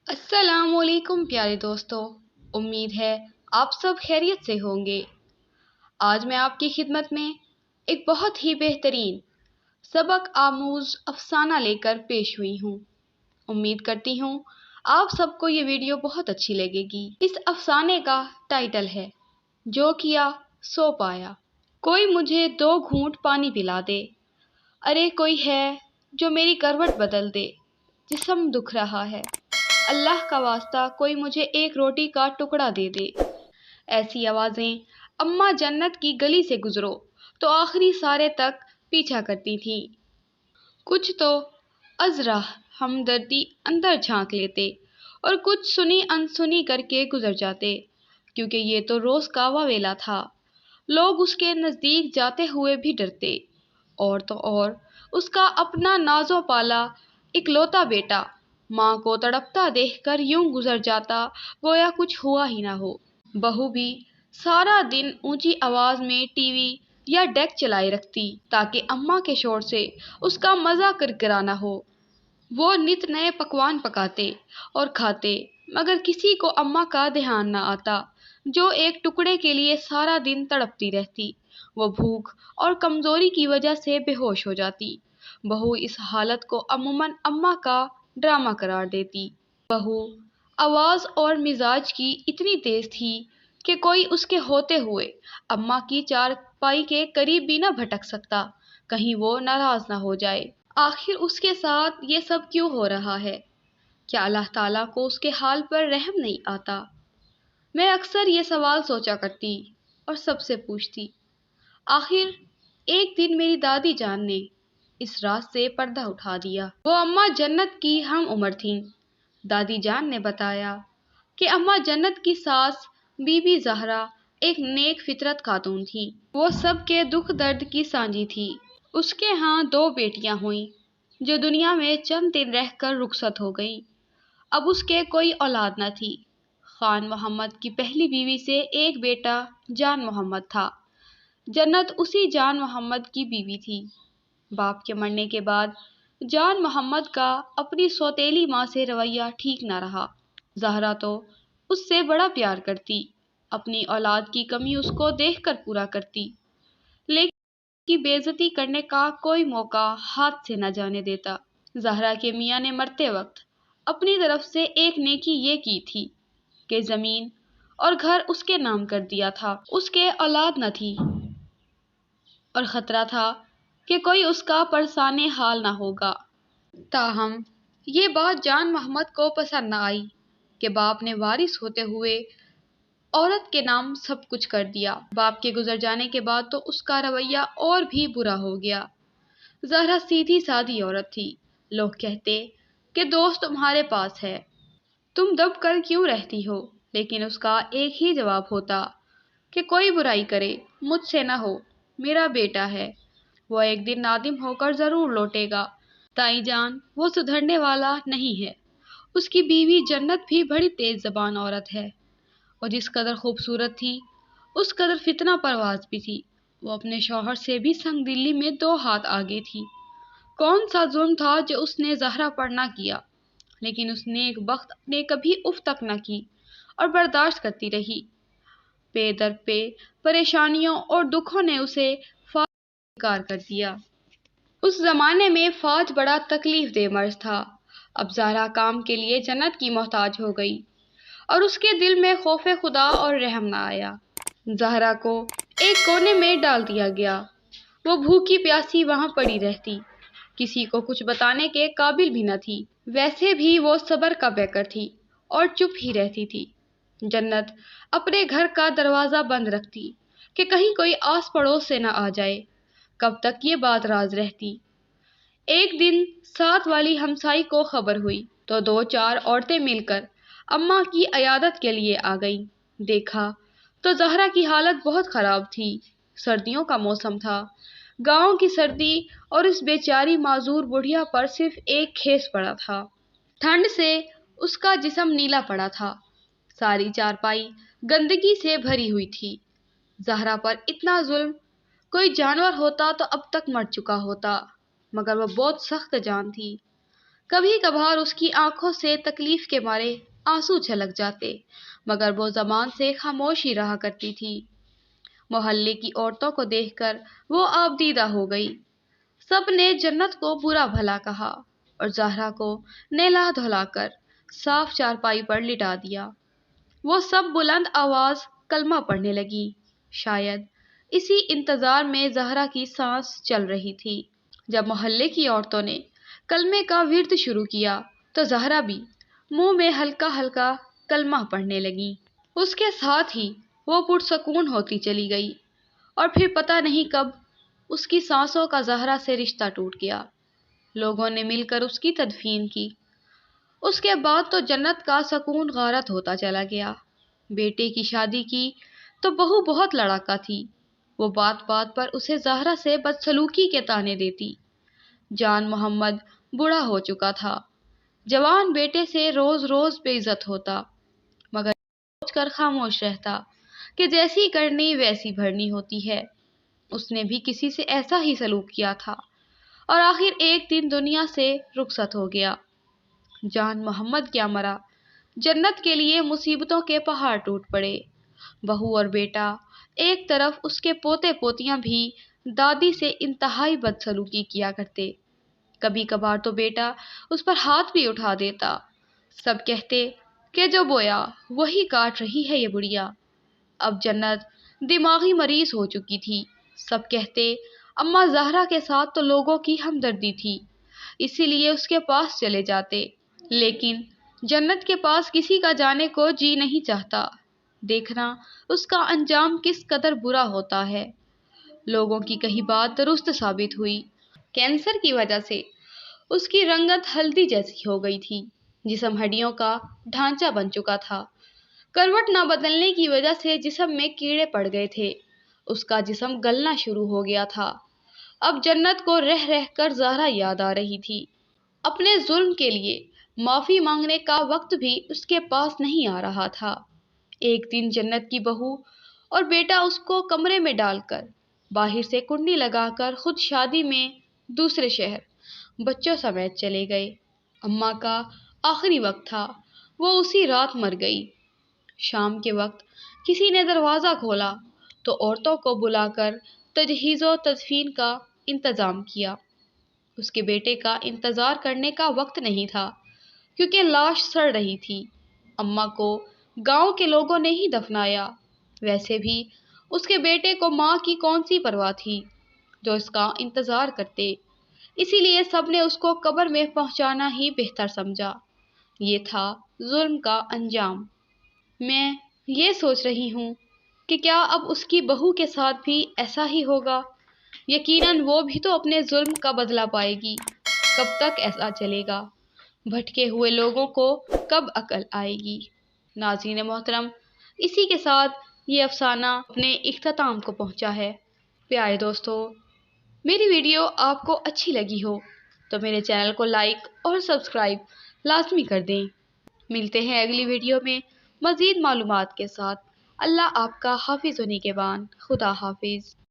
अस्सलाम वालेकुम प्यारे दोस्तों। उम्मीद है आप सब खैरियत से होंगे। आज मैं आपकी खिदमत में एक बहुत ही बेहतरीन सबक आमूज अफसाना लेकर पेश हुई हूँ। उम्मीद करती हूँ आप सबको ये वीडियो बहुत अच्छी लगेगी। इस अफसाने का टाइटल है जो किया सो पाया। कोई मुझे 2 घूंट पानी पिला दे, अरे कोई है जो मेरी करवट बदल दे। जिस्म दुख रहा है, अल्लाह का वास्ता कोई मुझे एक रोटी का टुकड़ा दे दे। ऐसी आवाजें अम्मा जन्नत की गली से गुजरो तो आखिरी सारे तक पीछा करती थीं। कुछ तो अजरा हमदर्दी अंदर झांक लेते और कुछ सुनी अनसुनी करके गुजर जाते, क्योंकि ये तो रोज का वावेला था। लोग उसके नजदीक जाते हुए भी डरते। और तो और उसका अपना नाजो पाला इकलौता बेटा माँ को तड़पता देखकर यूं गुजर जाता गोया कुछ हुआ ही ना हो। बहू भी सारा दिन ऊंची आवाज में टीवी या डेक चलाए रखती ताकि अम्मा के शोर से उसका मजा किरकिराना हो। वो नित नए पकवान पकाते और खाते, मगर किसी को अम्मा का ध्यान न आता, जो एक टुकड़े के लिए सारा दिन तड़पती रहती। वो भूख और कमजोरी की वजह से बेहोश हो जाती। बहू इस हालत को अमूमन अम्मा का ड्रामा करार देती। बहू आवाज और मिजाज की इतनी तेज थी कि कोई उसके होते हुए अम्मा की चारपाई के करीब भी न भटक सकता, कहीं वो नाराज ना हो जाए। आखिर उसके साथ ये सब क्यों हो रहा है? क्या अल्लाह ताला को उसके हाल पर रहम नहीं आता? मैं अक्सर ये सवाल सोचा करती और सबसे पूछती। आखिर एक दिन मेरी दादी जान ने इस राज से पर्दा उठा दिया। वो अम्मा जन्नत की हम उम्र थीं। दादी जान ने बताया कि अम्मा जन्नत की सास बीबी जहरा एक नेक फितरत खातून थी। वो सबके दुख दर्द की साझी थी। उसके यहाँ 2 बेटियां हुईं जो दुनिया में चंद दिन रहकर रुखसत हो गईं। अब उसके कोई औलाद न थी। खान मोहम्मद की पहली बीवी से एक बेटा जान मोहम्मद था। जन्नत उसी जान मोहम्मद की बीवी थी। बाप के मरने के बाद जान मोहम्मद का अपनी सौतेली माँ से रवैया ठीक न रहा। जहरा तो उससे बड़ा प्यार करती, अपनी औलाद की कमी उसको देखकर पूरा करती, लेकिन की बेइज्जती करने का कोई मौका हाथ से न जाने देता। जहरा के मियाँ ने मरते वक्त अपनी तरफ से एक नेकी ये की थी कि जमीन और घर उसके नाम कर दिया था। उसके औलाद न थी और खतरा था कि कोई उसका परसाने हाल न होगा। ताहम ये बात जान मोहम्मद को पसंद न आई कि बाप ने वारिस होते हुए औरत के नाम सब कुछ कर दिया। बाप के गुजर जाने के बाद तो उसका रवैया और भी बुरा हो गया। जहरा सीधी सादी औरत थी। लोग कहते कि दोस्त तुम्हारे पास है, तुम दब कर क्यों रहती हो, लेकिन उसका एक ही जवाब होता कि कोई बुराई करे मुझसे न हो, मेरा बेटा है, वो एक दिन नादिम होकर जरूर लौटेगा। ताई जान वो सुधरने वाला नहीं है। उसकी बीवी जन्नत भी बड़ी तेज जबान औरत है और जिस कदर खूबसूरत थी उस कदर फितना परवाज भी थी। वो अपने शौहर से भी संग दिल्ली में 2 हाथ आगे थी। कौन सा जुर्म था जो उसने जहरा पर ना किया, लेकिन उसने एक वक्त ने कभी उफ तक न की और बर्दाश्त करती रही। पे दर पे परेशानियों और दुखों ने उसे फार कर दिया। उस जमाने में फाज बड़ा तकलीफ दे मर्ज था। अब जहरा काम के लिए जन्नत की मोहताज हो गई और उसके दिल में खौफे खुदा और रहम न आया। जहरा को एक कोने में डाल दिया गया। वो भूखी प्यासी वहां पड़ी रहती, किसी को कुछ बताने के काबिल भी न थी। वैसे भी वो सब्र का बेकर थी और चुप ही रहती थी। जन्नत अपने घर का दरवाजा बंद रखती कि कहीं कोई आस पड़ोस से न आ जाए। कब तक ये बात राज रहती। एक दिन साथ वाली हमसाई को खबर हुई तो 2-4 औरतें मिलकर अम्मा की अयादत के लिए आ गईं। देखा तो जहरा की हालत बहुत खराब थी। सर्दियों का मौसम था। गांव की सर्दी और इस बेचारी माजूर बुढ़िया पर सिर्फ एक खेस पड़ा था। ठंड से उसका जिस्म नीला पड़ा था। सारी चारपाई गंदगी से भरी हुई थी। जहरा पर इतना जुल्म कोई जानवर होता तो अब तक मर चुका होता, मगर वह बहुत सख्त जान थी। کبھی کبھار اس کی آنکھوں سے تکلیف کے مارے آنسو چھلک جاتے، مگر وہ زبان سے خاموش ہی رہا کرتی تھی۔ محلے کی عورتوں کو دیکھ کر وہ آبدیدہ ہو گئی۔ سب نے جنت کو برا بھلا کہا اور زہرا کو نہلا دھلا کر صاف چارپائی پر لٹا دیا۔ وہ سب بلند آواز کلمہ پڑھنے لگی۔ شاید اسی انتظار میں زہرا کی سانس چل رہی تھی۔ جب محلے کی عورتوں نے کلمے کا ورد شروع کیا تو زہرا بھی منہ میں ہلکا ہلکا کلمہ پڑھنے لگی۔ اس کے ساتھ ہی وہ پرسکون ہوتی چلی گئی اور پھر پتہ نہیں کب اس کی سانسوں کا زہرا سے رشتہ ٹوٹ گیا۔ لوگوں نے مل کر اس کی تدفین کی۔ اس کے بعد تو جنت کا سکون غارت ہوتا چلا گیا۔ بیٹے کی شادی کی تو بہو بہت لڑاکا تھی۔ وہ بات بات پر اسے زہرا سے بدسلوکی کے طعنے دیتی۔ جان محمد بوڑھا ہو چکا تھا۔ جوان بیٹے سے روز روز بے عزت ہوتا، مگر سوچ کر خاموش رہتا کہ جیسی کرنی ویسی بھرنی ہوتی ہے۔ اس نے بھی کسی سے ایسا ہی سلوک کیا تھا اور آخر ایک دن دنیا سے رخصت ہو گیا۔ جان محمد کیا مرا، جنت کے لیے مصیبتوں کے پہاڑ ٹوٹ پڑے۔ بہو اور بیٹا ایک طرف، اس کے پوتے پوتیاں بھی دادی سے انتہائی بدسلوکی کیا کرتے۔ کبھی کبھار تو بیٹا اس پر ہاتھ بھی اٹھا دیتا۔ سب کہتے کہ جو بویا وہی کاٹ رہی ہے یہ بڑھیا۔ اب جنت دماغی مریض ہو چکی تھی۔ سب کہتے اماں زہرا کے ساتھ تو لوگوں کی ہمدردی تھی، اسی لیے اس کے پاس چلے جاتے، لیکن جنت کے پاس کسی کا جانے کو جی نہیں چاہتا۔ دیکھنا اس کا انجام کس قدر برا ہوتا ہے۔ لوگوں کی کہی بات درست ثابت ہوئی۔ کینسر کی وجہ سے اس کی رنگت ہلدی جیسی ہو گئی تھی، جسم ہڈیوں کا ڈھانچہ بن چکا تھا۔ کروٹ نہ بدلنے کی وجہ سے جسم میں کیڑے پڑ گئے تھے، اس کا جسم گلنا شروع ہو گیا تھا۔ اب جنت کو رہ رہ کر زہرا یاد آ رہی تھی۔ اپنے ظلم کے لیے معافی مانگنے کا وقت بھی اس کے پاس نہیں آ رہا تھا۔ ایک دن جنت کی بہو اور بیٹا اس کو کمرے میں ڈال کر باہر سے کنڈی لگا کر خود شادی میں دوسرے شہر بچوں سمیت چلے گئے۔ اماں کا آخری وقت تھا، وہ اسی رات مر گئی۔ شام کے وقت کسی نے دروازہ کھولا تو عورتوں کو بلا کر تجہیز و تدفین کا انتظام کیا۔ اس کے بیٹے کا انتظار کرنے کا وقت نہیں تھا کیونکہ لاش سڑ رہی تھی۔ اماں کو گاؤں کے لوگوں نے ہی دفنایا۔ ویسے بھی اس کے بیٹے کو ماں کی کون سی پرواہ تھی جو اس کا انتظار کرتے، اسی لیے سب نے اس کو قبر میں پہنچانا ہی بہتر سمجھا۔ یہ تھا ظلم کا انجام۔ میں یہ سوچ رہی ہوں کہ کیا اب اس کی بہو کے ساتھ بھی ایسا ہی ہوگا؟ یقیناً وہ بھی تو اپنے ظلم کا بدلہ پائے گی۔ کب تک ایسا چلے گا؟ بھٹکے ہوئے لوگوں کو کب عقل آئے گی؟ ناظرین محترم، اسی کے ساتھ یہ افسانہ اپنے اختتام کو پہنچا ہے۔ پیارے دوستو، میری ویڈیو آپ کو اچھی لگی ہو تو میرے چینل کو لائک اور سبسکرائب لازمی کر دیں۔ ملتے ہیں اگلی ویڈیو میں مزید معلومات کے ساتھ۔ اللہ آپ کا حافظ و نگہبان۔ خدا حافظ۔